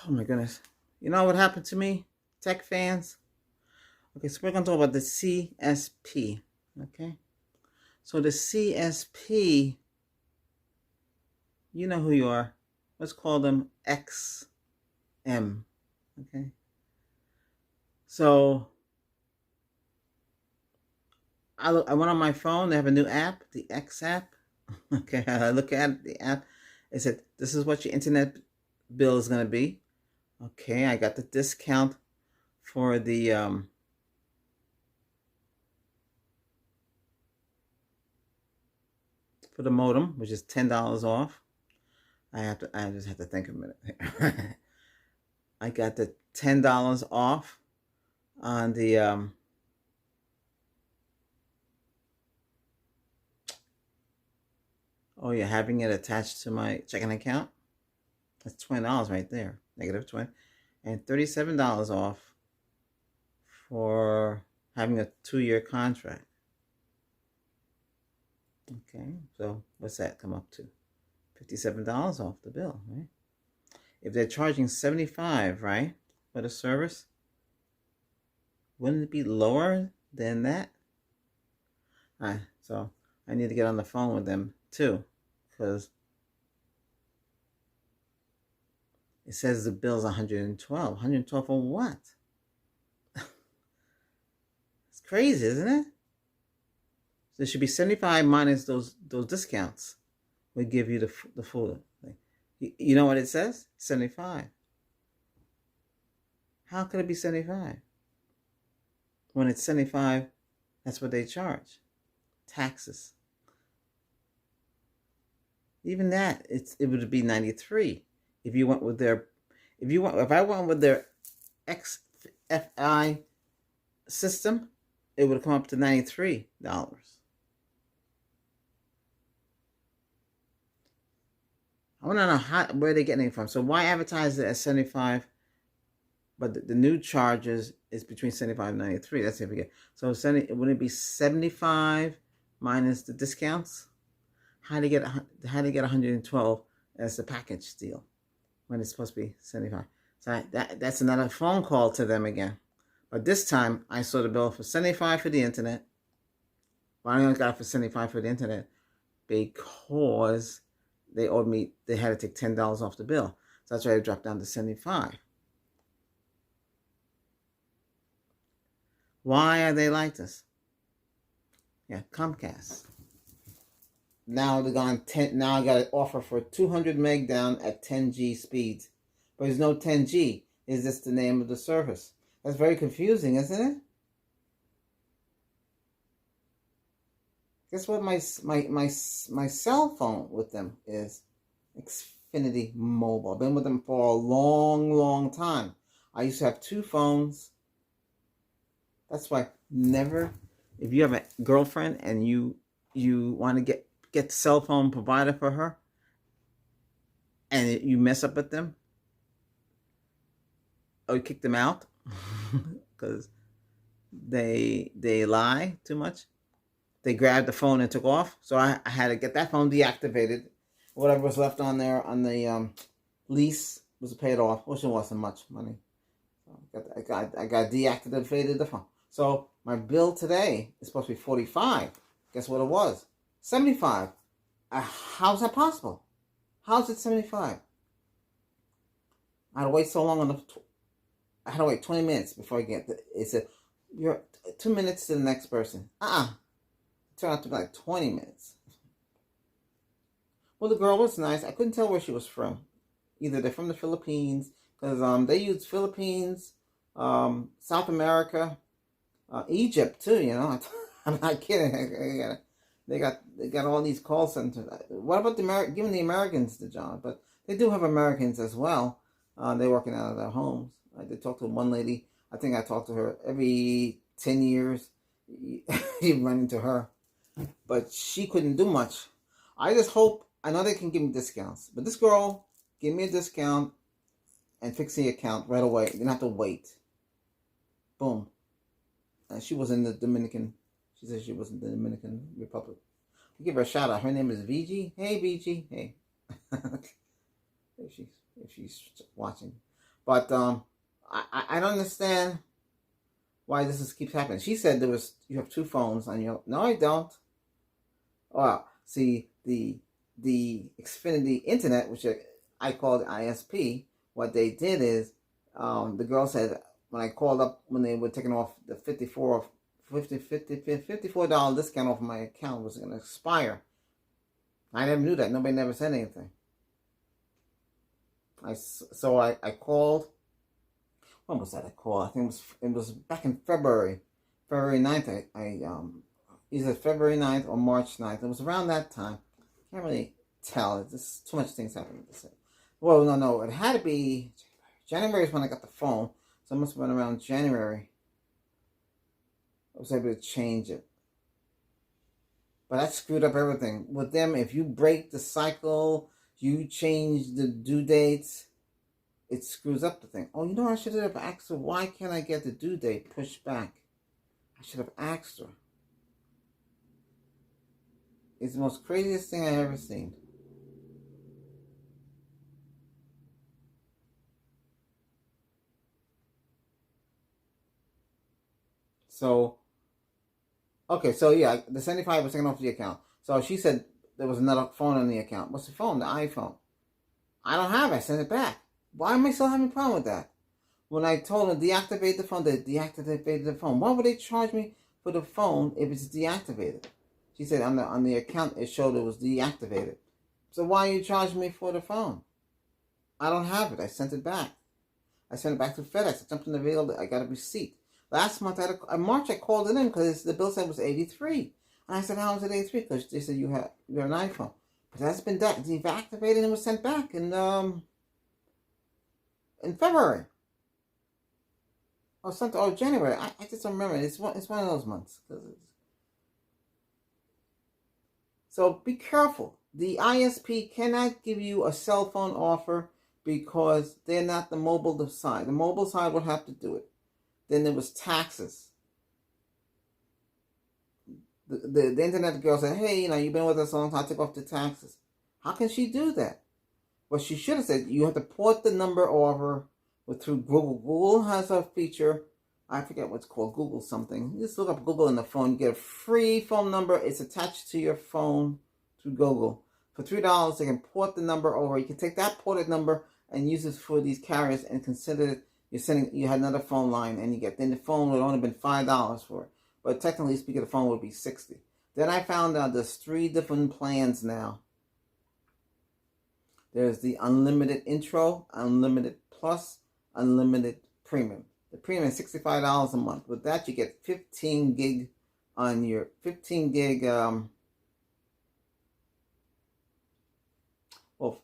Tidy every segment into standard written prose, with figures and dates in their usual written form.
Oh my goodness. You know what happened to me, tech fans? Okay, so we're going to talk about the CSP. Okay, so the CSP, you know who you are. Let's call them XM. Okay, so I went on my phone. They have a new app, the X app. Okay, I look at the app. It said, this is what your internet bill is going to be. Okay, I got the discount for the modem, which is $10 off. I just have to think a minute. I got the $10 off on the oh yeah, having it attached to my checking account. That's $20 right there. Negative 20. And $37 off for having a 2-year contract. Okay, so what's that come up to? $57 off the bill, right? If they're charging $75, right, for the service, wouldn't it be lower than that? All right, so I need to get on the phone with them too, because it says the bill's 112. 112 for what? It's crazy, isn't it? So it should be 75 minus those discounts. Would give you the full thing. You know what it says? 75. How could it be 75? When it's 75, that's what they charge. Taxes. Even that, it would be 93 if you went with their if I went with their XFI system, it would come up to $93. I want to know where they're getting it from. So why advertise it as 75, but the new charges is between 75 and 93? That's if we get. So wouldn't it be 75 minus the discounts? How do you get 112 as the package deal when it's supposed to be 75? So that's another phone call to them again. But this time I saw the bill for 75 for the internet. Well, I only got it for 75 for the internet because they owed me. They had to take $10 off the bill. So that's why I dropped down to 75. Why are they like this? Yeah, Comcast. Now they're gone 10. Now I got an offer for 200 meg down at 10G speeds, but there's no 10G. Is this the name of the service? That's very confusing, isn't it? Guess what? My cell phone with them is Xfinity Mobile. I've been with them for a long time. I used to have 2 phones. That's why never, if you have a girlfriend and you want to get the cell phone provider for her, and you mess up with them, or you kick them out because they lie too much. They grabbed the phone and took off. So I had to get that phone deactivated. Whatever was left on there on the lease was paid off, which wasn't much money. So I got deactivated the phone. So my bill today is supposed to be 45. Guess what it was? 75. How's that possible? How's it 75? I had to wait so long on I had to wait 20 minutes before I get it said you're 2 minutes to the next person. It turned out to be like 20 minutes. Well, the girl was nice. I couldn't tell where she was from. Either they're from the Philippines, because they use Philippines, South America, Egypt too. You know, I'm not kidding. They got all these call centers. What about giving the Americans the job? But they do have Americans as well. They're working out of their homes. I did talk to one lady. I think I talk to her every 10 years. You run into her. But she couldn't do much. I just hope, I know they can give me discounts. But this girl gave me a discount and fixed the account right away. You didn't have to wait. Boom. And she was in the Dominican. She said she was in the Dominican Republic. I give her a shout out. Her name is VG. Hey, VG. Hey. if she's watching. But I don't understand why keeps happening. She said you have two phones on your. No, I don't. Well, see the Xfinity Internet, which I called ISP. What they did is, the girl said when I called up when they were taking off the $54 discount off my account was going to expire. I never knew that. Nobody never said anything. So I called. When was that I called? I think it was back in February 9th. I either February 9th or March 9th. It was around that time. Can't really tell. It's just too much things happening to say. Well, no. It had to be January is when I got the phone. So it must have been around January. I was able to change it. But that screwed up everything. With them, if you break the cycle, you change the due dates, it screws up the thing. Oh, I should have asked her, why can't I get the due date pushed back? I should have asked her. It's the most craziest thing I've ever seen. So, okay, so yeah, the 75 was taken off the account. So she said there was another phone on the account. What's the phone? The iPhone. I don't have it. I sent it back. Why am I still having a problem with that? When I told them deactivate the phone, they deactivated the phone. Why would they charge me for the phone if it's deactivated? She said on the account it showed it was deactivated. So why are you charging me for the phone? I don't have it. I sent it back. I sent it back to FedEx. I jumped in the mail. I got a receipt. Last month, in March, I called it in because the bill said it was $83. And I said, how is it $83? Because they said you have an iPhone. But that's been deactivated and it was sent back in February. Or January. I just don't remember. It's one of those months. So be careful. The ISP cannot give you a cell phone offer because they're not the mobile side. The mobile side would have to do it. Then there was taxes. The internet girl said, hey, you've been with us a long time, take off the taxes. How can she do that? Well, she should have said, you have to port the number over through Google. Google has a feature, I forget what's called, Google something. You just look up Google on the phone, you get a free phone number. It's attached to your phone through Google. For $3, they can port the number over. You can take that ported number and use it for these carriers and consider it you had another phone line and then the phone would only been $5 for it. But technically speaking, the phone would be $60. Then I found out there's 3 different plans now. There's the unlimited intro, unlimited plus, unlimited premium. The premium is $65 a month. With that, you get 15 gig on your 15 gig.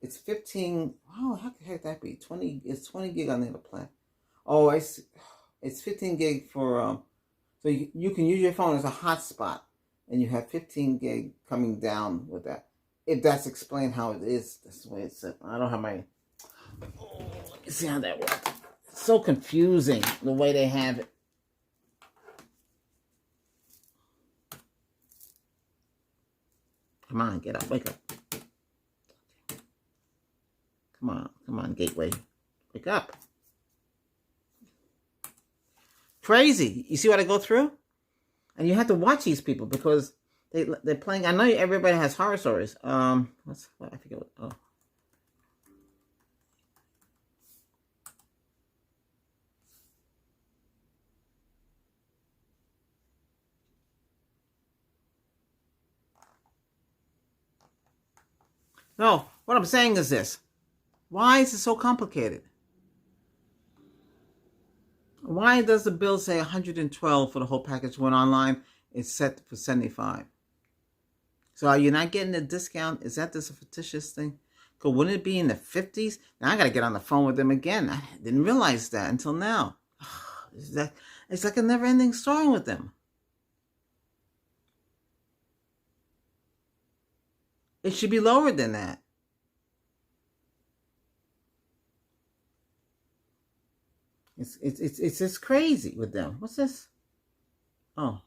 It's 15. How the heck that be? 20. It's 20 gig on the other plan. Oh, it's 15 gig for. So you can use your phone as a hotspot, and you have 15 gig coming down with that. If that's explained how it is, that's the way it's set. I don't have my. Oh, let me see how that works. It's so confusing the way they have it. Come on, get up, wake up. Come on, Gateway, wake up. Crazy. You see what I go through? And you have to watch these people because they're playing. I know everybody has horror stories. I forget what. Oh. No, what I'm saying is this. Why is it so complicated? Why does the bill say $112 for the whole package when online it's set for $75? So are you not getting a discount? Is that just a fictitious thing? Because wouldn't it be in the 50s? Now I got to get on the phone with them again. I didn't realize that until now. It's like a never-ending story with them. It should be lower than that. It's just crazy with them. What's this? Oh.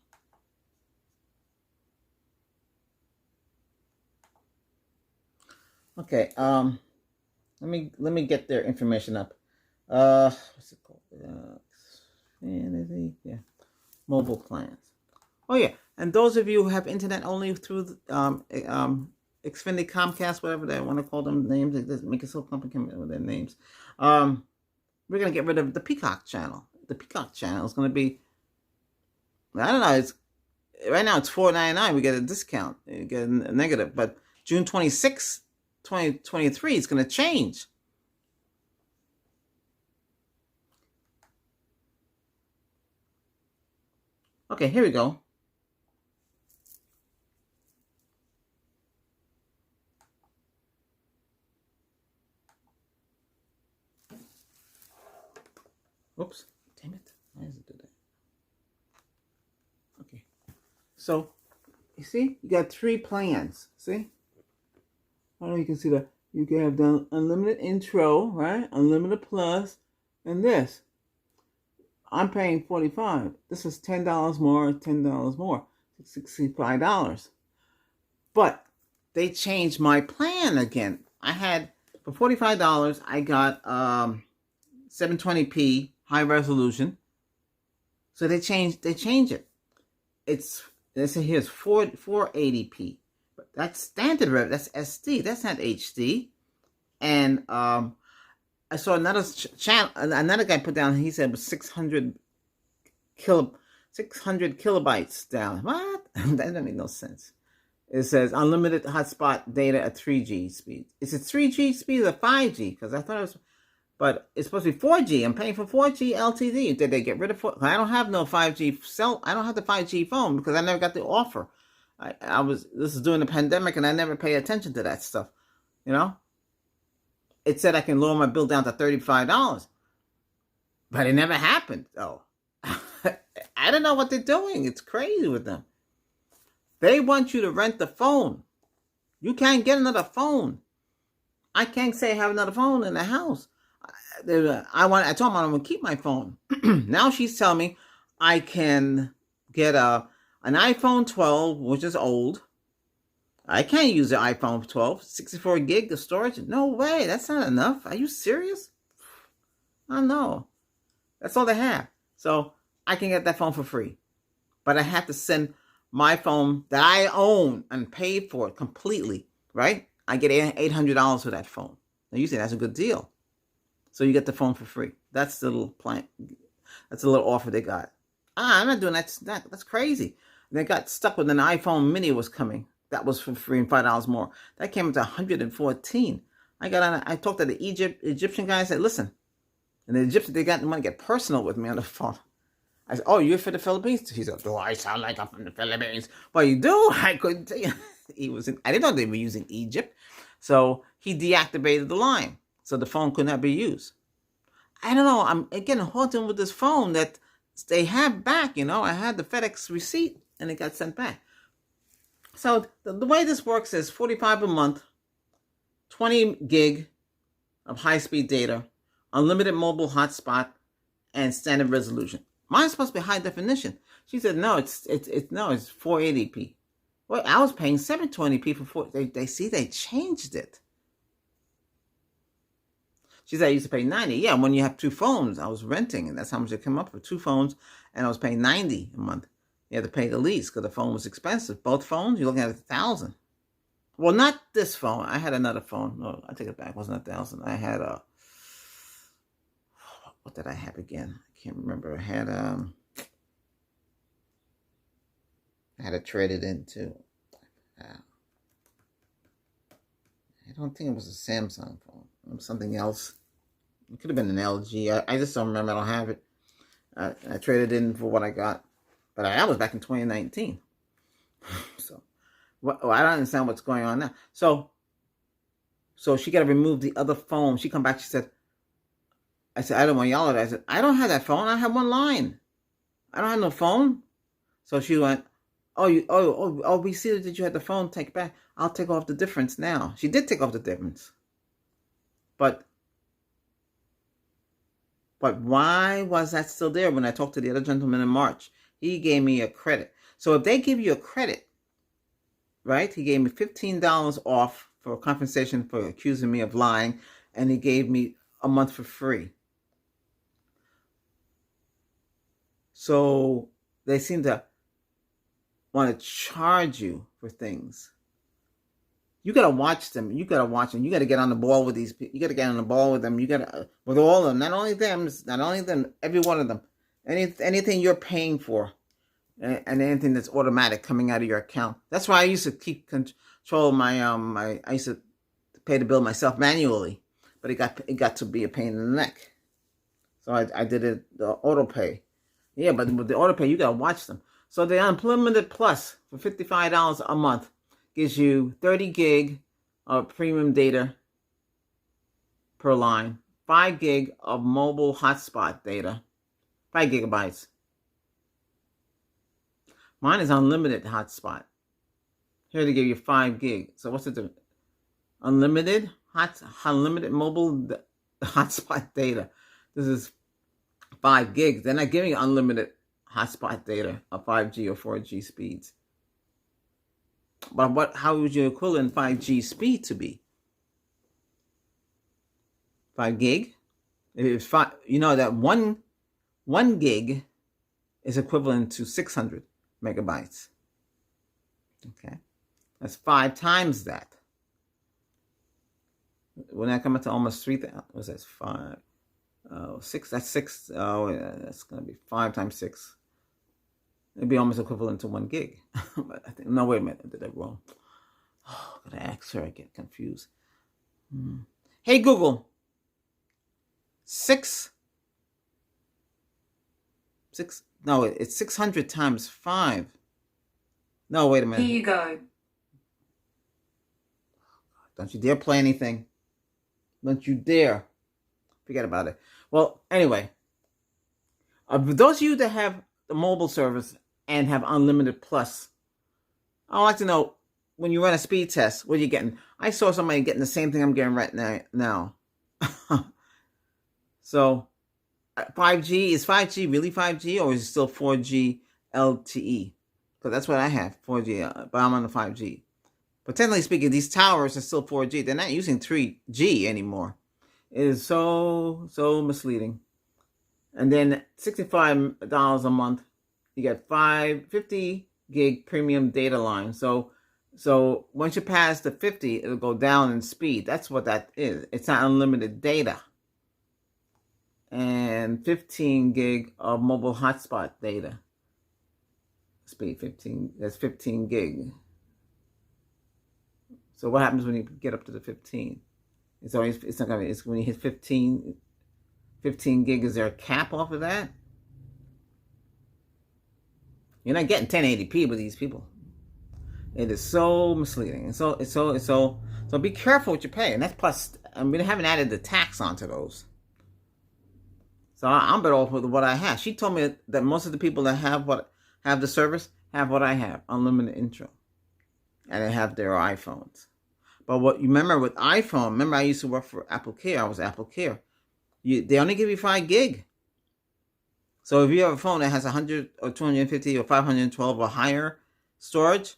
Okay. Let me get their information up. What's it called? Yeah, mobile plans. Oh yeah, and those of you who have internet only through Xfinity, Comcast, whatever they want to call them names, they just make it so complicated with their names. We're gonna get rid of the Peacock channel. The Peacock channel is gonna be, I don't know. It's right now it's $4.99. We get a discount. You get a negative, but June 26th, 2023, it's gonna change. Okay, here we go. Oops, damn it. Why does it do that? Okay. So, you see? You got 3 plans. See? I don't know if you can see that. You can have the unlimited intro, right? Unlimited plus, and this. I'm paying $45. This is $10 more, $10 more. $65. But they changed my plan again. I had, for $45, I got 720p high resolution. So they changed it. They say here's 480p. But that's standard rev. That's SD. That's not HD. And I saw another channel. Another guy put down. He said it was 600 kilobytes down. What? That doesn't make no sense. It says unlimited hotspot data at 3G speed. Is it 3G speed or 5G? Because I thought it was, but it's supposed to be 4G. I'm paying for 4G LTE. Did they get rid of 4G? I don't have no 5G cell. I don't have the 5G phone because I never got the offer. This is during the pandemic and I never paid attention to that stuff. You know? It said I can lower my bill down to $35. But it never happened, though. I don't know what they're doing. It's crazy with them. They want you to rent the phone. You can't get another phone. I can't say I have another phone in the house. I told them I'm going to keep my phone. Now she's telling me I can get an iPhone 12, which is old. I can't use the iPhone 12. 64 gig of storage? No way. That's not enough. Are you serious? I know. That's all they have. So I can get that phone for free. But I have to send my phone that I own and paid for it completely, right? I get $800 for that phone. Now you say that's a good deal. So you get the phone for free. That's the little plan. That's a little offer they got. I'm not doing that. That's crazy. They got stuck with an iPhone mini was coming. That was for free and $5 more. That came to $114. I talked to the Egyptian guy. I said, listen. And the Egyptian, they got the money to get personal with me on the phone. I said, oh, you're from the Philippines? He said, do I sound like I'm from the Philippines? Well, you do. I couldn't tell you. I didn't know they were using Egypt. So he deactivated the line. So the phone could not be used. I don't know. I'm again haunted with this phone that they have back, I had the FedEx receipt and it got sent back. So the way this works is $45 a month, 20 gig of high-speed data, unlimited mobile hotspot, and standard resolution. Mine's supposed to be high definition. She said, no, it's 480p. Well, I was paying 720p for 4. They changed it. She said I used to pay 90. Yeah, when you have 2 phones, I was renting, and that's how much it came up for 2 phones, and I was paying 90 a month. You had to pay the lease because the phone was expensive. Both phones, you're looking at $1,000. Well, not this phone. I had another phone. No, I take it back. It wasn't $1,000. I had what did I have again? I can't remember. I had to trade it in too. I don't think it was a Samsung phone. It was something else. It could have been an LG. I just don't remember. I don't have it. I traded in for what I got. But that was back in 2019. So, I don't understand what's going on now. So she got to remove the other phone. She come back. She said, I said, I don't want y'all. I said, I don't have that phone. I have one line. I don't have no phone. So she went, we see that you had the phone. Take it back. I'll take off the difference now. She did take off the difference. But why was that still there when I talked to the other gentleman in March? He gave me a credit. So if they give you a credit, right? He gave me $15 off for compensation for accusing me of lying, and he gave me a month for free. So they seem to want to charge you for things. You gotta watch them. You gotta watch them. You gotta get on the ball with these people. You gotta get on the ball with them. You gotta with all of them. Not only them. Every one of them. Anything you're paying for, and anything that's automatic coming out of your account. That's why I used to keep control of my I used to pay the bill myself manually, but it got to be a pain in the neck. So I did it the auto pay. Yeah, but with the auto pay, you gotta watch them. So the Unlimited Plus for $55 a month gives you 30 gig of premium data per line, 5 gig of mobile hotspot data, 5 gigabytes. Mine is unlimited hotspot. Here they give you 5 gig. So what's the difference? Unlimited mobile hotspot data. This is 5 gigs. They're not giving you unlimited hotspot data of 5G or 4G speeds. But how would your equivalent 5G speed to be? 5 gig? If you know that one gig is equivalent to 600 megabytes. Okay, that's 5 times that. When I come up to almost 3,000, what's that? 5, 6. That's 6. Oh, yeah, that's gonna be 5 times 6. It'd be almost equivalent to 1 gig. But I think, no, wait a minute, I did that wrong. Oh, gotta ask her, I get confused. Hey, Google. 6, no, it's 600 times 5. No, wait a minute. Here you go. Don't you dare play anything. Don't you dare. Forget about it. Well, anyway. For those of you that have the mobile service and have Unlimited Plus, I'd like to know, when you run a speed test, what are you getting? I saw somebody getting the same thing I'm getting right now. So, 5G, is 5G really 5G, or is it still 4G LTE? Because that's what I have, 4G, but I'm on the 5G. But technically speaking, these towers are still 4G. They're not using 3G anymore. It is so misleading. And then $65 a month, you get 50 gig premium data line. So once you pass the 50, it'll go down in speed. That's what that is. It's not unlimited data. And 15 gig of mobile hotspot data. Speed 15. That's 15 gig. So what happens when you get up to the 15? It's not gonna be. It's when you hit 15 gig. Is there a cap off of that? You're not getting 1080p with these people. It is so misleading. And so be careful what you pay. And that's plus. And we haven't added the tax onto those. So I'm better off with what I have. She told me that most of the people that have the service have what I have, unlimited intro, and they have their iPhones. But what you remember with iPhone? Remember I used to work for Apple Care. I was Apple Care. They only give you 5 gig. So if you have a phone that has 100 or 250 or 512 or higher storage,